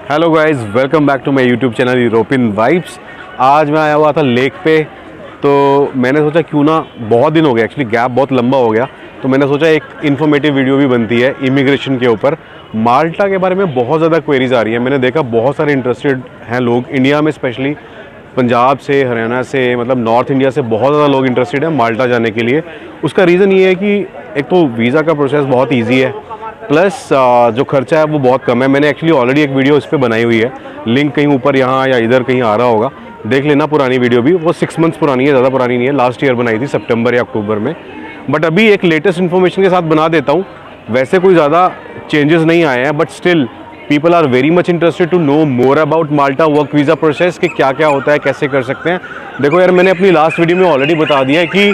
Hello guys, welcome back to my YouTube channel European vibes. आज मैं आया हुआ था लेक पे, तो मैंने सोचा क्यों ना, बहुत दिन हो गया एक्चुअली, गैप बहुत लंबा हो गया, तो मैंने सोचा एक इन्फॉर्मेटिव वीडियो भी बनती है इमिग्रेशन के ऊपर। माल्टा के बारे में बहुत ज़्यादा क्वेरीज आ रही है। मैंने देखा बहुत सारे इंटरेस्टेड हैं लोग इंडिया में, स्पेशली पंजाब से, हरियाणा से, मतलब नॉर्थ इंडिया से बहुत ज़्यादा लोग इंटरेस्टेड हैं माल्टा जाने के लिए। उसका रीज़न ये है कि एक तो वीज़ा का प्रोसेस बहुत ईजी है, प्लस जो खर्चा है वो बहुत कम है। मैंने एक्चुअली ऑलरेडी एक वीडियो इस पर बनाई हुई है, लिंक कहीं ऊपर यहाँ या इधर कहीं आ रहा होगा, देख लेना पुरानी वीडियो भी। वो 6 मंथ्स पुरानी है, ज़्यादा पुरानी नहीं है, लास्ट ईयर बनाई थी सितंबर या अक्टूबर में। बट अभी एक लेटेस्ट इन्फॉर्मेशन के साथ बना देता हूँ। वैसे कोई ज़्यादा चेंजेस नहीं आए हैं, but still people are very much interested to know more about Malta work visa process, कि क्या क्या होता है, कैसे कर सकते हैं। देखो यार, मैंने अपनी लास्ट वीडियो में ऑलरेडी बता दिया है कि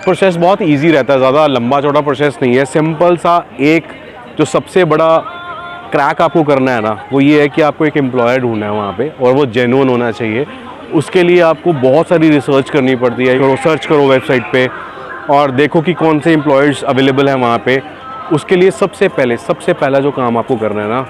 प्रोसेस बहुत ईजी रहता है, ज़्यादा लंबा चौड़ा प्रोसेस नहीं है। सिंपल सा एक जो सबसे बड़ा क्रैक आपको करना है ना, वो ये है कि आपको एक एम्प्लॉयर ढूंढना है वहाँ पे, और वो जेन्युइन होना चाहिए। उसके लिए आपको बहुत सारी रिसर्च करनी पड़ती है। सर्च करो वेबसाइट पे और देखो कि कौन से एम्प्लॉयर्स अवेलेबल हैं वहाँ पे। उसके लिए सबसे पहला जो काम आपको करना है ना,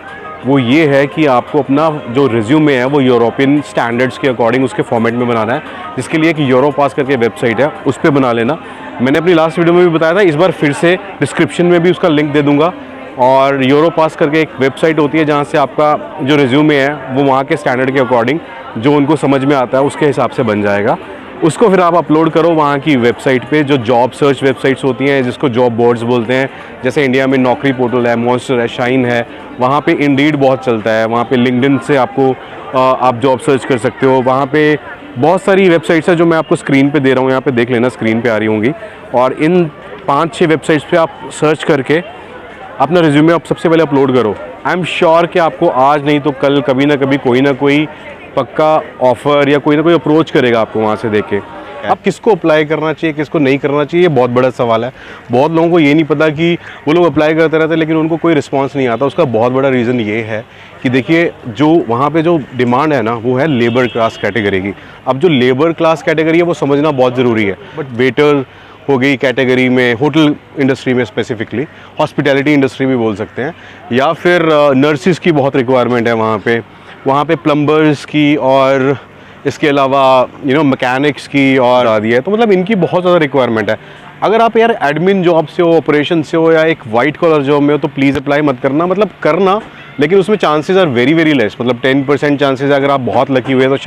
वो ये है कि आपको अपना जो रिज्यूमे है वो यूरोपियन स्टैंडर्ड्स के अकॉर्डिंग उसके फॉर्मेट में बनाना है, जिसके लिए एक यूरोपास करके वेबसाइट है, उस पर बना लेना। मैंने अपनी लास्ट वीडियो में भी बताया था, इस बार फिर से डिस्क्रिप्शन में भी उसका लिंक दे दूँगा। और यूरोपास करके एक वेबसाइट होती है, जहाँ से आपका जो रिज्यूमे है वो वहाँ के स्टैंडर्ड के अकॉर्डिंग जो उनको समझ में आता है उसके हिसाब से बन जाएगा। उसको फिर आप अपलोड करो वहाँ की वेबसाइट पे, जो जॉब सर्च वेबसाइट्स होती हैं, जिसको जॉब बोर्ड्स बोलते हैं। जैसे इंडिया में नौकरी पोर्टल है, मॉन्स्टर है, शाइन है, वहाँ पे इंडीड बहुत चलता है, वहाँ पे लिंक्डइन से आपको आप जॉब सर्च कर सकते हो। वहाँ पे बहुत सारी वेबसाइट्स है जो मैं आपको स्क्रीन पे दे रहा हूँ, यहाँ पे देख लेना, स्क्रीन पे आ रही होंगी। और इन 5-6 वेबसाइट्स पे आप सर्च करके अपना रिज्यूमे आप सबसे पहले अपलोड करो। आई एम श्योर कि आपको आज नहीं तो कल कभी ना कभी कोई ना कोई पक्का ऑफ़र या कोई ना कोई अप्रोच करेगा आपको वहाँ से देख के। अब किसको अप्लाई करना चाहिए, किसको नहीं करना चाहिए, ये बहुत बड़ा सवाल है। बहुत लोगों को ये नहीं पता कि वो लोग अप्लाई करते रहते हैं लेकिन उनको कोई रिस्पांस नहीं आता। उसका बहुत बड़ा रीज़न ये है कि देखिए, जो वहाँ पे जो डिमांड है ना, वो है लेबर क्लास कैटेगरी की। अब जो लेबर क्लास कैटेगरी है वो समझना बहुत ज़रूरी है। बट वेटर हो गई कैटेगरी में, होटल इंडस्ट्री में स्पेसिफिकली, हॉस्पिटैलिटी इंडस्ट्री भी बोल सकते हैं, या फिर नर्सिस की बहुत रिक्वायरमेंट है वहाँ पे प्लम्बर्स की, और इसके अलावा मैकेनिक्स की और आदि है। तो मतलब इनकी बहुत ज़्यादा रिक्वायरमेंट है। अगर आप यार एडमिन जॉब से हो, ऑपरेशन से हो, या एक वाइट कॉलर जॉब में हो, तो प्लीज़ अप्लाई मत करना। मतलब करना, लेकिन उसमें chances are very very less. मतलब 10% चांसेस है। अगर आप बहुत लकी हुए तो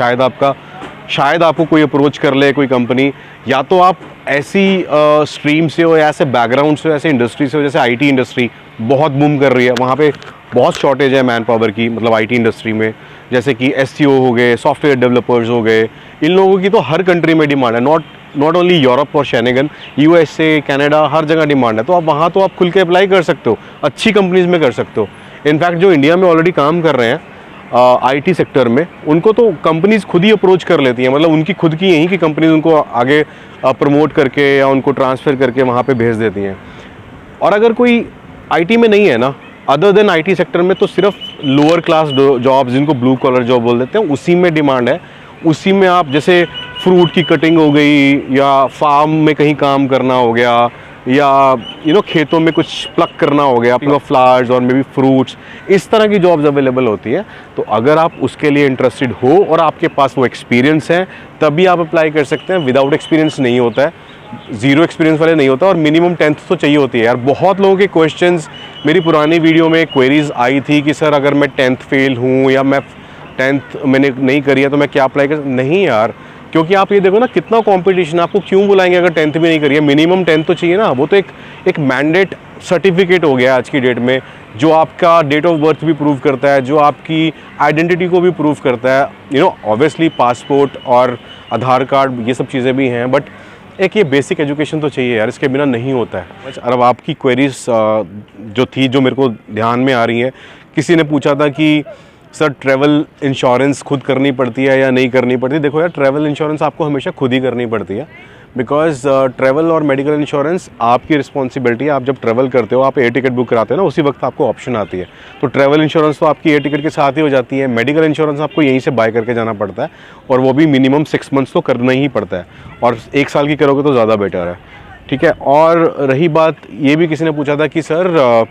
शायद आपको कोई अप्रोच कर ले, कोई कंपनी। या तो आप ऐसी स्ट्रीम से हो, या ऐसे बैकग्राउंड से हो, ऐसे इंडस्ट्री से हो, जैसे आईटी इंडस्ट्री बहुत बूम कर रही है, वहाँ पे बहुत शॉर्टेज है मैन पावर की, मतलब आईटी इंडस्ट्री में। जैसे कि एसईओ हो गए, सॉफ्टवेयर डेवलपर्स हो गए, इन लोगों की तो हर कंट्री में डिमांड है। नॉट ओनली यूरोप और शेनेगन, यूएसए, कनाडा, हर जगह डिमांड है। तो आप वहाँ तो आप खुल के अप्लाई कर सकते हो, अच्छी कंपनीज़ में कर सकते हो। इनफैक्ट जो इंडिया में ऑलरेडी काम कर रहे हैं आईटी सेक्टर में, उनको तो कंपनीज़ खुद ही अप्रोच कर लेती हैं। मतलब उनकी खुद की यहीं की कंपनीज उनको आगे प्रमोट करके या उनको ट्रांसफ़र करके वहाँ पे भेज देती हैं। और अगर कोई आईटी में नहीं है ना, अदर देन आईटी सेक्टर में, तो सिर्फ लोअर क्लास जॉब्स, जिनको ब्लू कॉलर जॉब बोल देते हैं, उसी में डिमांड है। उसी में आप जैसे फ्रूट की कटिंग हो गई, या फार्म में कहीं काम करना हो गया, या खेतों में कुछ प्लक करना हो गया, फ्लावर्स और मे बी फ्रूट्स, इस तरह की जॉब्स अवेलेबल होती है। तो अगर आप उसके लिए इंटरेस्टेड हो और आपके पास वो एक्सपीरियंस है, तभी आप अप्लाई कर सकते हैं। विदाउट एक्सपीरियंस नहीं होता है, ज़ीरो एक्सपीरियंस वाले नहीं होता, और मिनिमम 10th तो चाहिए होती है यार। बहुत लोगों के क्वेश्चंस मेरी पुरानी वीडियो में क्वेरीज आई थी कि सर अगर मैं 10th फेल हूँ, या मैं 10th मैंने नहीं करी है, तो मैं क्या अप्लाई कर। नहीं यार, क्योंकि आप ये देखो ना कितना कंपटीशन। आपको क्यों बुलाएंगे अगर 10th भी नहीं करी है? मिनिमम 10th तो चाहिए ना। वो तो एक मैंडेट सर्टिफिकेट हो गया आज की डेट में, जो आपका डेट ऑफ बर्थ भी प्रूव करता है, जो आपकी आइडेंटिटी को भी प्रूव करता है। ऑब्वियसली पासपोर्ट और आधार कार्ड, ये सब चीज़ें भी हैं, बट एक ये बेसिक एजुकेशन तो चाहिए यार, इसके बिना नहीं होता है। अब आपकी क्वेरीज जो थी, जो मेरे को ध्यान में आ रही है, किसी ने पूछा था कि सर ट्रैवल इंश्योरेंस खुद करनी पड़ती है या नहीं करनी पड़ती। देखो यार, ट्रैवल इंश्योरेंस आपको हमेशा खुद ही करनी पड़ती है, बिकॉज ट्रैवल और मेडिकल इंश्योरेंस आपकी रिस्पॉन्सिबिलिटी है। आप जब ट्रैवल करते हो, आप एयर टिकट बुक कराते हो ना, उसी वक्त आपको ऑप्शन आती है। तो ट्रैवल इंश्योरेंस तो आपकी एयर टिकट के साथ ही हो जाती है। मेडिकल इंश्योरेंस आपको यहीं से बाय करके जाना पड़ता है, और वो भी मिनिमम 6 मंथ्स तो करना ही पड़ता है, और 1 साल की करोगे तो ज़्यादा बेटर है। ठीक है। और रही बात, ये भी किसी ने पूछा था कि सर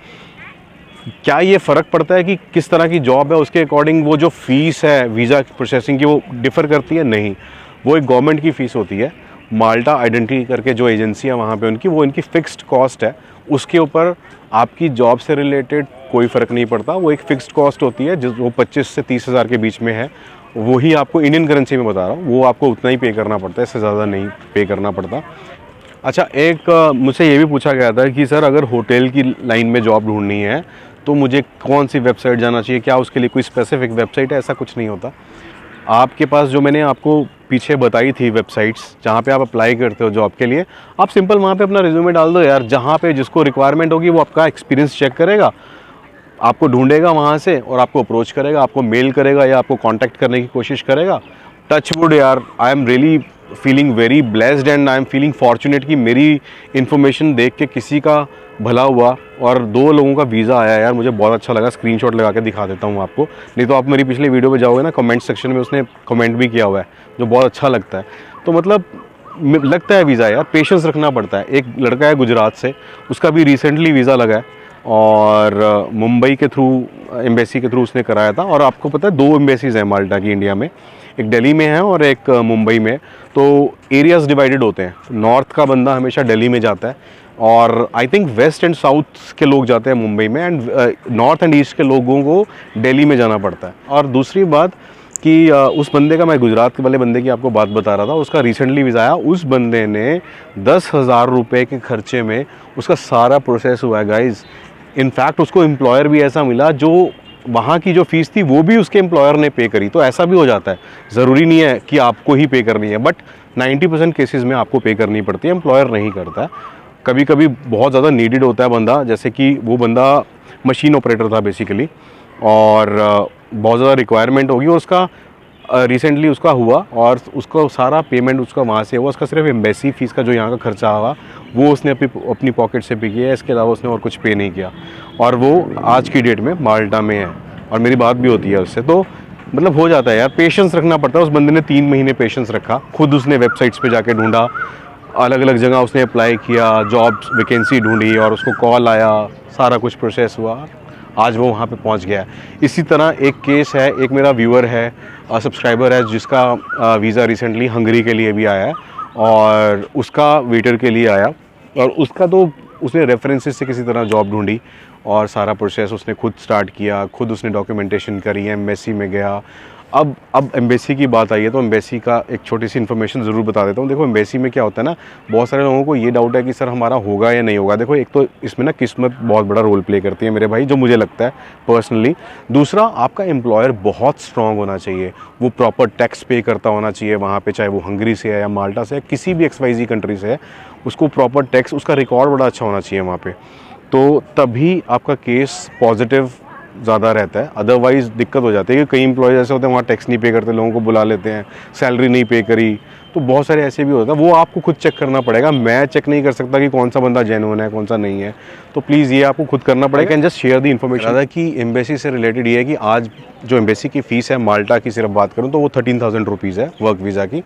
क्या ये फ़र्क पड़ता है कि किस तरह की जॉब है उसके अकॉर्डिंग वो जो फ़ीस है वीज़ा प्रोसेसिंग की वो डिफ़र करती है? नहीं, वो एक गवर्नमेंट की फ़ीस होती है। माल्टा आइडेंटिटी करके जो एजेंसी है वहाँ पे उनकी, वो इनकी फ़िक्स्ड कॉस्ट है। उसके ऊपर आपकी जॉब से रिलेटेड कोई फ़र्क नहीं पड़ता। वो एक फ़िक्स्ड कॉस्ट होती है जो 25 से 30 हज़ार के बीच में है। वही आपको इंडियन करेंसी में बता रहा हूँ, वो आपको उतना ही पे करना पड़ता है, इससे ज़्यादा नहीं पे करना पड़ता। अच्छा, एक मुझसे ये भी पूछा गया था कि सर अगर होटल की लाइन में जॉब ढूंढनी है तो मुझे कौन सी वेबसाइट जाना चाहिए, क्या उसके लिए कोई स्पेसिफिक वेबसाइट है? ऐसा कुछ नहीं होता। आपके पास जो मैंने आपको पीछे बताई थी वेबसाइट्स जहाँ पे आप अप्लाई करते हो जॉब के लिए, आप सिंपल वहाँ पे अपना रिज्यूमे डाल दो यार। जहाँ पे जिसको रिक्वायरमेंट होगी वो आपका एक्सपीरियंस चेक करेगा, आपको ढूंढेगा वहाँ से और आपको अप्रोच करेगा, आपको मेल करेगा या आपको कांटेक्ट करने की कोशिश करेगा। टच वुड यार, I am really feeling very blessed and I am feeling fortunate कि मेरी इन्फॉर्मेशन देख के किसी का भला हुआ और 2 लोगों का वीज़ा आया यार, मुझे बहुत अच्छा लगा। स्क्रीनशॉट लगा के दिखा देता हूँ आपको, नहीं तो आप मेरी पिछले वीडियो पे जाओगे ना, कमेंट सेक्शन में उसने कमेंट भी किया हुआ है जो बहुत अच्छा लगता है। तो मतलब लगता है वीज़ा यार, पेशेंस रखना पड़ता है। एक लड़का है गुजरात से, उसका भी रिसेंटली वीज़ा लगा है और मुंबई के थ्रू, एम्बेसी के थ्रू उसने कराया था। और आपको पता है 2 एम्बेसीज़ हैं माल्टा की इंडिया में, एक दिल्ली में है और एक मुंबई में। तो एरियाज़ डिवाइडेड होते हैं, नॉर्थ का बंदा हमेशा दिल्ली में जाता है और I think west and south के लोग जाते हैं मुंबई में, एंड नॉर्थ एंड ईस्ट के लोगों को दिल्ली में जाना पड़ता है। और दूसरी बात कि उस बंदे का, मैं गुजरात के वाले बंदे की आपको बात बता रहा था, उसका रिसेंटली वीज़ा आया। उस बंदे ने 10,000 रुपये के खर्चे में उसका सारा प्रोसेस हुआ है गाइज़। इनफैक्ट उसको एम्प्लॉयर भी ऐसा मिला जो वहाँ की जो फ़ीस थी वो भी उसके एम्प्लॉयर ने पे करी। तो ऐसा भी हो जाता है, ज़रूरी नहीं है कि आपको ही पे करनी है, बट 90% केसेस में आपको पे करनी पड़ती है, एम्प्लॉयर नहीं करता है। कभी कभी बहुत ज़्यादा नीडेड होता है बंदा, जैसे कि वो बंदा मशीन ऑपरेटर था बेसिकली और बहुत ज़्यादा रिक्वायरमेंट होगी और उसका रिसेंटली उसका हुआ और उसको सारा पेमेंट उसका वहाँ से हुआ। उसका सिर्फ एम्बेसी फ़ीस का जो यहाँ का खर्चा हुआ वो उसने अपनी पॉकेट से पे किया है, इसके अलावा उसने और कुछ पे नहीं किया। और वो आज की डेट में माल्टा में है और मेरी बात भी होती है उससे। तो मतलब हो जाता है यार, पेशेंस रखना पड़ता है। उस बंदे ने 3 महीने पेशेंस रखा, खुद उसने वेबसाइट्स पे जाके ढूंढा, अलग अलग जगह उसने अप्लाई किया, जॉब वैकेंसी ढूंढी और उसको कॉल आया, सारा कुछ प्रोसेस हुआ, आज वो वहाँ पे पहुँच गया है। इसी तरह एक केस है, एक मेरा व्यूअर है, सब्सक्राइबर है, जिसका वीज़ा रिसेंटली हंगरी के लिए भी आया है और उसका वेटर के लिए आया और उसका तो उसने रेफरेंसेस से किसी तरह जॉब ढूंढी और सारा प्रोसेस उसने खुद स्टार्ट किया, खुद उसने डॉक्यूमेंटेशन करी, एम्बेसी में गया। अब एम्बेसी की बात आई है तो एम्बेसी का एक छोटी सी इन्फॉर्मेशन ज़रूर बता देता हूँ। देखो एम्बेसी में क्या होता है ना, बहुत सारे लोगों को ये डाउट है कि सर हमारा होगा या नहीं होगा। देखो एक तो इसमें ना किस्मत बहुत बड़ा रोल प्ले करती है मेरे भाई, जो मुझे लगता है पर्सनली। दूसरा, आपका एम्प्लॉयर बहुत स्ट्रॉन्ग होना चाहिए, वो प्रॉपर टैक्स पे करता होना चाहिए वहाँ पे, चाहे वो हंगरी से है या माल्टा से है, किसी भी XYZ कंट्री से है, उसको प्रॉपर टैक्स, उसका रिकॉर्ड बड़ा अच्छा होना चाहिए वहाँ पे। तो तभी आपका केस पॉजिटिव ज़्यादा रहता है, अदरवाइज़ दिक्कत हो जाती है कि कई एम्प्लॉयज़ ऐसे होते हैं वहाँ टैक्स नहीं पे करते, लोगों को बुला लेते हैं, सैलरी नहीं पे करी, तो बहुत सारे ऐसे भी होता है। वो आपको खुद चेक करना पड़ेगा, मैं चेक नहीं कर सकता कि कौन सा बंदा जेन्युइन है कौन सा नहीं है। तो प्लीज़ ये आपको खुद करना पड़ेगा। Can just share the information. ज़्यादा कि एम्बेसी से रिलेटेड ये है कि आज जो एम्बेसी की फ़ीस है माल्टा की सिर्फ बात करूँ तो वो 13,000 रुपीज़ है वर्क वीज़ा की,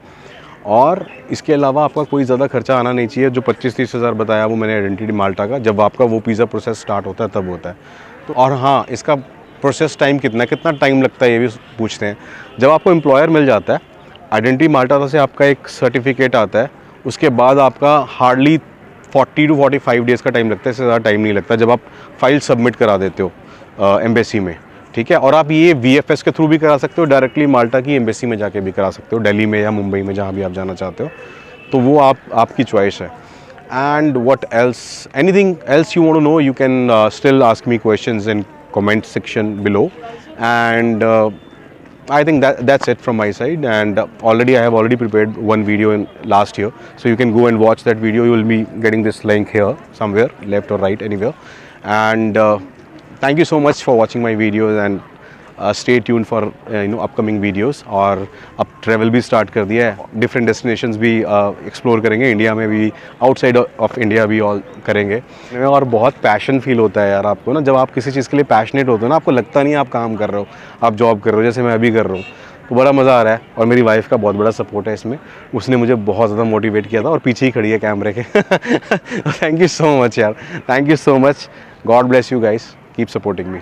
और इसके अलावा आपका कोई ज़्यादा खर्चा आना नहीं चाहिए। जो 25-30 हज़ार बताया वो मैंने आइडेंटिटी माल्टा का, जब आपका वो वीज़ा प्रोसेस स्टार्ट होता है तब होता है। तो और हाँ, इसका प्रोसेस टाइम कितना टाइम लगता है ये भी पूछते हैं। जब आपको एम्प्लॉयर मिल जाता है, आइडेंटिटी माल्टा से आपका एक सर्टिफिकेट आता है, उसके बाद आपका हार्डली 40 to 45 डेज़ का टाइम लगता है, इससे ज़्यादा टाइम नहीं लगता जब आप फाइल सबमिट करा देते हो एम्बेसी में, ठीक है। और आप ये VFS के थ्रू भी करा सकते हो, डायरेक्टली माल्टा की एम्बेसी में जाके भी करा सकते हो, दिल्ली में या मुंबई में, जहाँ भी आप जाना चाहते हो। तो वो आपकी चॉइस है। And what else, anything else you want to know, you can still ask me questions in comment section below, and I think that's it from my side. And I have already prepared one video in last year, so you can go and watch that video. You will be getting this link here somewhere, left or right, anywhere. And thank you so much for watching my videos, and stay tuned for upcoming videos. और अब travel भी start कर दिया है, different destinations भी explore करेंगे, India में भी, आउटसाइड ऑफ इंडिया भी ऑल करेंगे। और बहुत पैशन फील होता है यार आपको ना, जब आप किसी चीज़ के लिए पैशनेट होते हो ना, आपको लगता नहीं आप काम कर रहे हो, आप जॉब कर रहे हो, जैसे मैं अभी कर रहा हूँ, तो बड़ा मज़ा आ रहा है। और मेरी वाइफ का बहुत बड़ा सपोर्ट है इसमें, उसने मुझे बहुत ज़्यादा मोटिवेट किया था और पीछे ही खड़ी है कैमरे के। थैंक यू सो मच यार, thank you so much, God bless you guys. Keep supporting me.